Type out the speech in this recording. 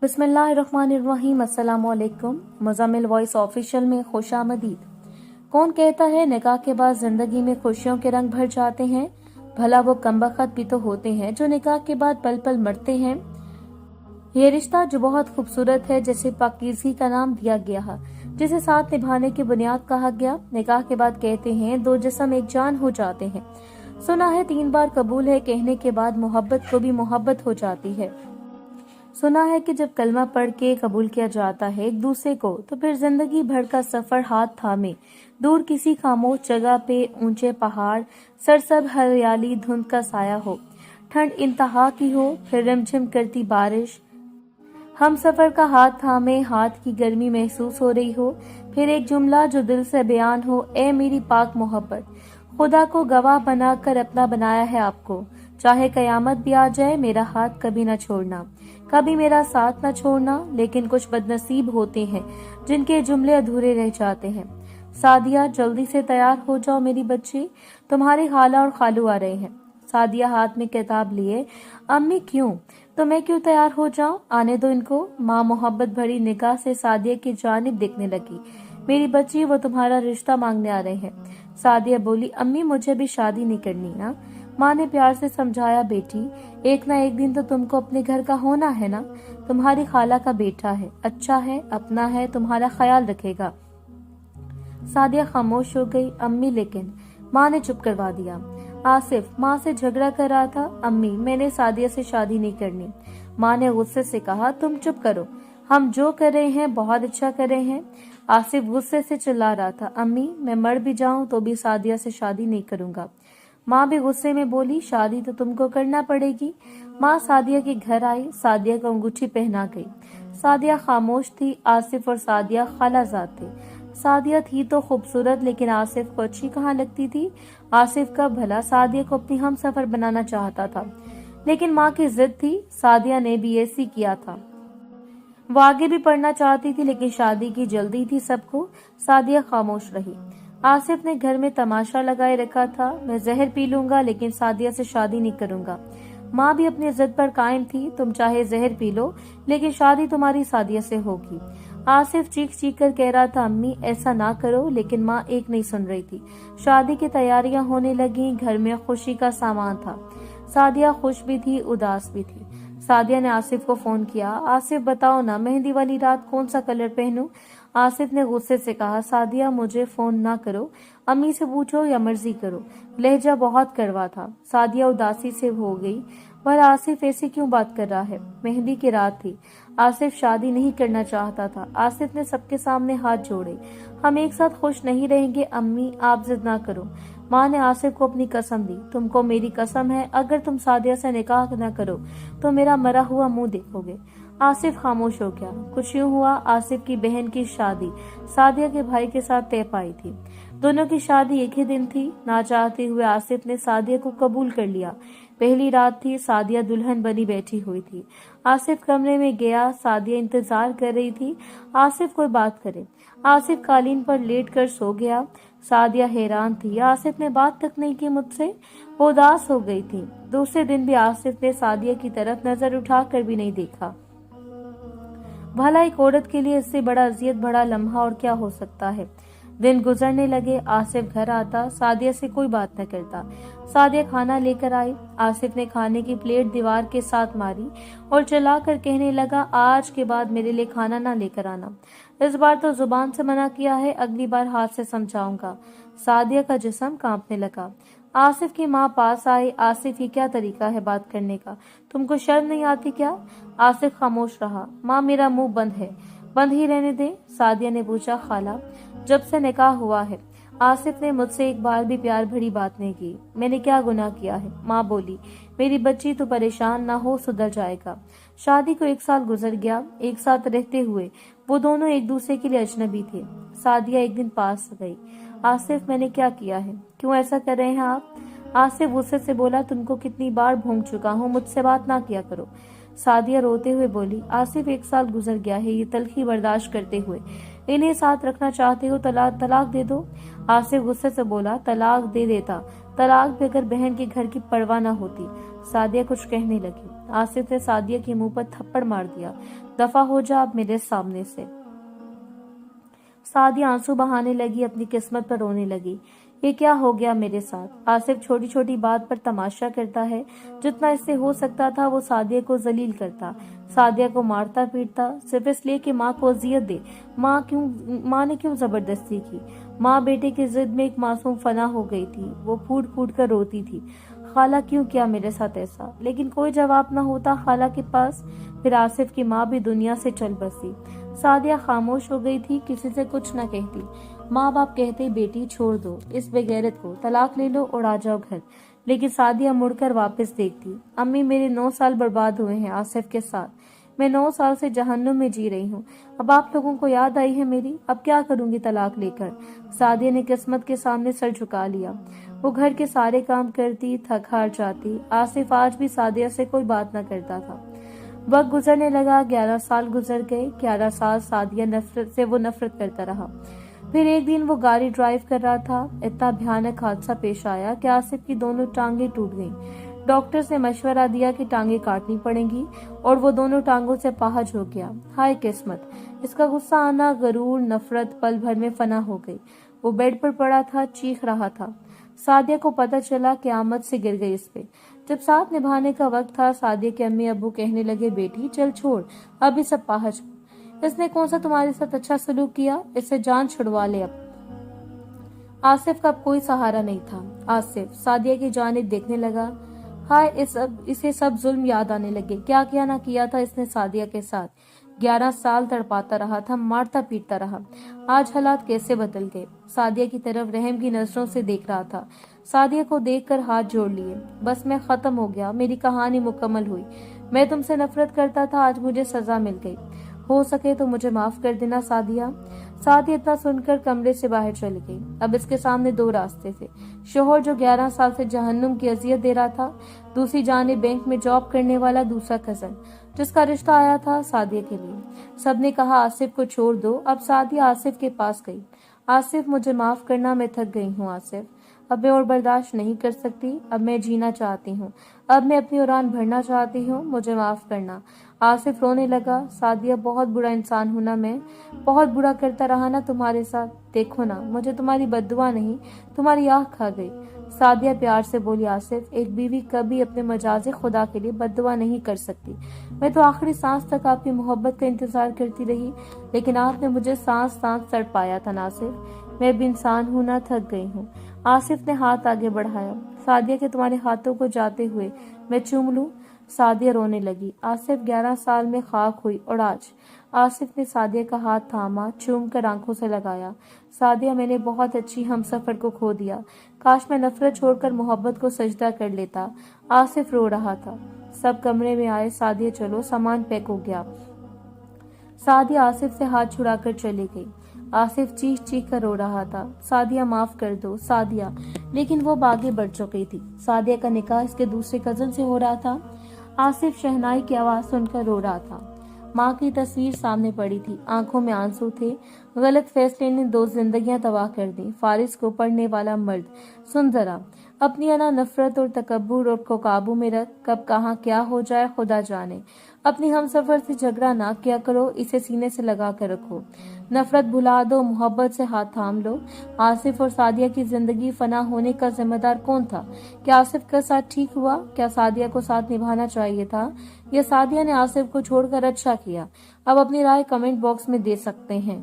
बिस्मिल्लाहिर्रहमानिर्रहीम। अस्सलाम वालेकुम। मुज़म्मिल वॉइस ऑफिशियल में खुश आमदीद। कौन कहता है निकाह के बाद जिंदगी में खुशियों के रंग भर जाते हैं? भला वो कमबख्त भी तो होते हैं जो निकाह के बाद पल पल मरते हैं। ये रिश्ता जो बहुत खूबसूरत है, जिसे पाकीज़गी का नाम दिया गया है, जिसे साथ निभाने की बुनियाद कहा गया, निकाह के बाद कहते हैं दो जिस्म एक जान हो जाते हैं। सुना है 3 बार कबूल है कहने के बाद मोहब्बत को भी मोहब्बत हो जाती है। सुना है कि जब कलमा पढ़ के कबूल किया जाता है एक दूसरे को, तो फिर जिंदगी भर का सफर हाथ थामे दूर किसी खामोश जगह पे, ऊंचे पहाड़, सरसब हरियाली, धुंध का साया हो, ठंड इंतहा की हो, फिर रिमझिम करती बारिश, हम सफर का हाथ थामे हाथ की गर्मी महसूस हो रही हो, फिर एक जुमला जो दिल से बयान हो, ए मेरी पाक मोहब्बत, खुदा को गवाह बनाकर अपना बनाया है आपको, चाहे कयामत भी आ जाए मेरा हाथ कभी न छोड़ना, कभी मेरा साथ न छोड़ना। लेकिन कुछ बदनसीब होते हैं जिनके जुमले अधूरे रह जाते हैं। सादिया, जल्दी से तैयार हो जाओ मेरी बच्ची, तुम्हारे खाला और खालू आ रहे हैं। सादिया हाथ में किताब लिए, अम्मी क्यों? तो मैं क्यों तैयार हो जाऊं? आने दो इनको। माँ मोहब्बत भरी निगाह से सादिया की जानिब देखने लगी। मेरी बच्ची, वो तुम्हारा रिश्ता मांगने आ रहे हैं। सादिया बोली, अम्मी मुझे भी शादी नहीं करनी ना। माँ ने प्यार से समझाया, बेटी एक ना एक दिन तो तुमको अपने घर का होना है ना। तुम्हारी खाला का बेटा है, अच्छा है, अपना है, तुम्हारा ख्याल रखेगा। सादिया खामोश हो गई। अम्मी, लेकिन माँ ने चुप करवा दिया। आसिफ माँ से झगड़ा कर रहा था। अम्मी, मैंने सादिया से शादी नहीं करनी। माँ ने गुस्से से कहा, तुम चुप करो, हम जो कर रहे हैं बहुत अच्छा कर रहे हैं। आसिफ गुस्से से चिल्ला रहा था, अम्मी मैं मर भी जाऊं तो भी सादिया से शादी नहीं करूंगा। माँ भी गुस्से में बोली, शादी तो तुमको करना पड़ेगी। माँ सादिया के घर आई, सादिया को अंगूठी पहना गई। सादिया खामोश थी। आसिफ और सादिया खालाजाद थे। सादिया थी तो खूबसूरत, लेकिन आसिफ को अच्छी कहाँ लगती थी। आसिफ का भला सादिया को अपनी हम सफर बनाना चाहता था, लेकिन माँ की जिद थी। सादिया ने बीएससी किया था, वो आगे भी पढ़ना चाहती थी, लेकिन शादी की जल्दी थी सबको। सादिया खामोश रही। आसिफ ने घर में तमाशा लगाए रखा था, मैं जहर पी लूंगा लेकिन सादिया से शादी नहीं करूंगा। माँ भी अपनी जिद पर कायम थी, तुम चाहे जहर पी लो लेकिन शादी तुम्हारी सादिया से होगी। आसिफ चीख चीख कर कह रहा था, अम्मी ऐसा ना करो, लेकिन माँ एक नहीं सुन रही थी। शादी की तैयारियां होने लगी, घर में खुशी का सामान था। सादिया खुश भी थी, उदास भी थी। सादिया ने आसिफ को फोन किया, आसिफ बताओ ना मेहंदी वाली रात कौन सा कलर पहनूं? आसिफ ने गुस्से से कहा, सादिया मुझे फोन ना करो, अम्मी से पूछो या मर्जी करो। लहजा बहुत कड़वा था। सादिया उदासी से हो गई, पर आसिफ ऐसे क्यों बात कर रहा है? मेहंदी की रात थी। आसिफ शादी नहीं करना चाहता था। आसिफ ने सबके सामने हाथ जोड़े, हम एक साथ खुश नहीं रहेंगे अम्मी, आप जिद ना करो। माँ ने आसिफ को अपनी कसम दी, तुमको मेरी कसम है अगर तुम सादिया से निकाह न करो तो मेरा मरा हुआ मुंह देखोगे। आसिफ खामोश हो गया। कुछ यूं हुआ, आसिफ की बहन की शादी सादिया के भाई के साथ तय पाई थी। दोनों की शादी एक ही दिन थी। ना चाहते हुए आसिफ ने सादिया को कबूल कर लिया। पहली रात थी, सादिया दुल्हन बनी बैठी हुई थी। आसिफ कमरे में गया, सादिया इंतजार कर रही थी आसिफ कोई बात करे। आसिफ कालीन पर लेट कर सो गया। सादिया हैरान थी, आसिफ ने बात तक नहीं की मुझसे। वो उदास हो गई थी। दूसरे दिन भी आसिफ ने सादिया की तरफ नजर उठाकर भी नहीं देखा। भला एक औरत के लिए इससे बड़ा अजियत भरा लम्हा और क्या हो सकता है। दिन गुजरने लगे। आसिफ घर आता, सादिया से कोई बात न करता। सादिया खाना लेकर आई। आसिफ ने खाने की प्लेट दीवार के साथ मारी और चलाकर कहने लगा, आज के बाद मेरे लिए खाना ना लेकर आना। इस बार तो जुबान से मना किया है, अगली बार हाथ से समझाऊंगा। सादिया का जिस्म कांपने लगा। आसिफ की माँ पास आई। आसिफ, ये क्या तरीका है बात करने का? तुमको शर्म नहीं आती क्या? आसिफ खामोश रहा। माँ मेरा मुंह बंद है। बंद ही रहने दे। सादिया ने पूछा, खाला जब से निकाह हुआ है आसिफ ने मुझसे एक बार भी प्यार भरी बात नहीं की। मैंने क्या गुनाह किया है? माँ बोली, मेरी बच्ची तो परेशान ना हो, सुधर जाएगा। शादी को 1 साल गुजर गया। एक साथ रहते हुए वो दोनों एक दूसरे के लिए अजनबी थे। सादिया एक दिन पास गई। आसिफ, मैंने क्या किया है? क्यों ऐसा कर रहे हैं आप? आसिफ गुस्से से बोला, तुमको कितनी बार भूल चुका हूँ, मुझसे बात ना किया करो। सादिया रोते हुए बोली, आसिफ 1 साल गुजर गया है ये तलखी बर्दाश्त करते हुए, इन्हें साथ रखना चाहते हो, तलाक दे दो। आसिफ गुस्से से बोला, तलाक दे देता, तलाक भी अगर बहन के घर की परवाह न होती। सादिया कुछ कहने लगी। आसिफ ने सादिया के मुंह पर थप्पड़ मार दिया। दफा हो जा अब मेरे सामने से। सादिया आंसू बहाने लगी, अपनी किस्मत पर रोने लगी। ये क्या हो गया मेरे साथ? आसिफ छोटी छोटी बात पर तमाशा करता है। जितना इससे हो सकता था वो सादिया को जलील करता, सादिया को मारता पीटता, सिर्फ इसलिए कि माँ को अजियत दे। माँ ने क्यों जबरदस्ती की? माँ बेटे की जिद में एक मासूम फना हो गई थी। वो फूट फूट कर रोती थी, खाला क्यों किया मेरे साथ ऐसा? लेकिन कोई जवाब न होता खाला के पास। फिर आसिफ की माँ भी दुनिया से चल बसी। सादिया खामोश हो गई थी, किसी से कुछ न कहती। माँ बाप कहते बेटी छोड़ दो इस बेगैरत को, तलाक ले लो और आ जाओ घर। लेकिन सादिया मुड़कर वापस देखती। अम्मी मेरे 9 साल बर्बाद हुए हैं आसिफ के साथ। मैं 9 साल से जहन्नुम में जी रही हूँ। अब आप लोगों को याद आई है मेरी। अब क्या करूंगी तलाक लेकर? सादिया ने किस्मत के सामने सर झुका लिया। वो घर के सारे काम करती, थक हार जाती। आसिफ आज भी सादिया से कोई बात न करता था। वक्त गुजरने लगा, 11 साल गुजर गए। 11 साल सादिया नफरत करता रहा। फिर एक दिन वो गाड़ी ड्राइव कर रहा था। इतना भयानक हादसा पेश आया कि आसिफ की दोनों टांगे टूट गईं। डॉक्टर ने मशवरा दिया कि टांगे काटनी पड़ेंगी और वो दोनों टांगों से अपाहिज हो गया। हाय किस्मत! इसका गुस्सा आना, गरूर, नफरत पल भर में फना हो गई। वो बेड पर पड़ा था, चीख रहा था। सादिया को पता चला क़यामत से गिर गई इस पे। जब साथ निभाने का वक्त था, सादिया के अम्मी अब्बू कहने लगे बेटी चल छोड़, अब ये सब पाहज। इसने कौन सा तुम्हारे साथ अच्छा सलूक किया? इससे जान छुड़वा ले अब। आसिफ का अब कोई सहारा नहीं था। आसिफ सादिया की जानिब देखने लगा। हाय, इसे सब जुल्म याद आने लगे। क्या क्या ना किया था इसने सादिया के साथ। 11 साल तड़पाता रहा था, मारता पीटता रहा। आज हालात कैसे बदल गए। सादिया की तरफ रहम की नजरों से देख रहा था। सादिया को देखकर हाथ जोड़ लिए। बस मैं खत्म हो गया, मेरी कहानी मुकम्मल हुई। मैं तुमसे नफरत करता था, आज मुझे सजा मिल गई। हो सके तो मुझे माफ कर देना सादिया। सादिया इतना सुनकर कमरे से बाहर चली गई। अब इसके सामने 2 रास्ते थे। शोहर जो 11 साल से जहन्नुम की अजियत दे रहा था, दूसरी जाने बैंक में जॉब करने वाला दूसरा कजन जिसका रिश्ता आया था सादिया के लिए। सबने कहा आसिफ को छोड़ दो। अब सादिया आसिफ के पास गई। आसिफ मुझे माफ करना, मैं थक गई हूँ आसिफ। अब मैं और बर्दाश्त नहीं कर सकती। अब मैं जीना चाहती हूँ। अब मैं अपनी उड़ान भरना चाहती हूँ। मुझे माफ करना। आसिफ रोने लगा। सादिया बहुत बुरा इंसान हूं ना मैं, बहुत बुरा करता रहा ना तुम्हारे साथ। देखो ना, मुझे तुम्हारी बद्दुआ नहीं, तुम्हारी आह खा गई। सादिया प्यार से बोली आसिफ, एक बीवी कभी अपने मजाजे खुदा के लिए बद्दुआ नहीं कर सकती। मैं तो आखिरी सांस तक आपकी मोहब्बत का इंतजार करती रही, लेकिन आपने मुझे सांस सांस तड़ पाया था नासिफ। मैं भी इंसान हूं ना, थक गई हूँ। आसिफ ने हाथ आगे बढ़ाया। सादिया के तुम्हारे हाथों को जाते हुए मैं चूम लूं? सादिया रोने लगी। आसिफ 11 साल में खाक हुई और आज। आसिफ ने सादिया का हाथ थामा, चूम कर आंखों से लगाया। सादिया, मैंने बहुत अच्छी हमसफर को खो दिया। काश मैं नफरत छोड़कर मोहब्बत को सजदा कर लेता। आसिफ रो रहा था। सब कमरे में आए। सादिया चलो, सामान पैक हो गया। सादिया आसिफ से हाथ छुड़ाकर चली गई। आसिफ चीख चीख कर रो रहा था। सादिया माफ कर दो सादिया। लेकिन वो आगे बढ़ चुकी थी। सादिया का निकाह इसके दूसरे कजन से हो रहा था। आसिफ शहनाई की आवाज सुनकर रो रहा था। माँ की तस्वीर सामने पड़ी थी, आंखों में आंसू थे। गलत फैसले ने 2 जिंदगियां तबाह कर दी। फारिस को पढ़ने वाला मर्द, सुन जरा, अपनी अना नफरत और तकब्बुर को काबू में रख। कब कहाँ क्या हो जाए खुदा जाने। अपनी हमसफर से झगड़ा ना किया करो, इसे सीने से लगा कर रखो। नफरत भुला दो, मोहब्बत से हाथ थाम लो। आसिफ और सादिया की जिंदगी फना होने का जिम्मेदार कौन था? क्या आसिफ का साथ ठीक हुआ? क्या सादिया को साथ निभाना चाहिए था? या सादिया ने आसिफ को छोड़कर अच्छा किया? अब अपनी राय कमेंट बॉक्स में दे सकते हैं।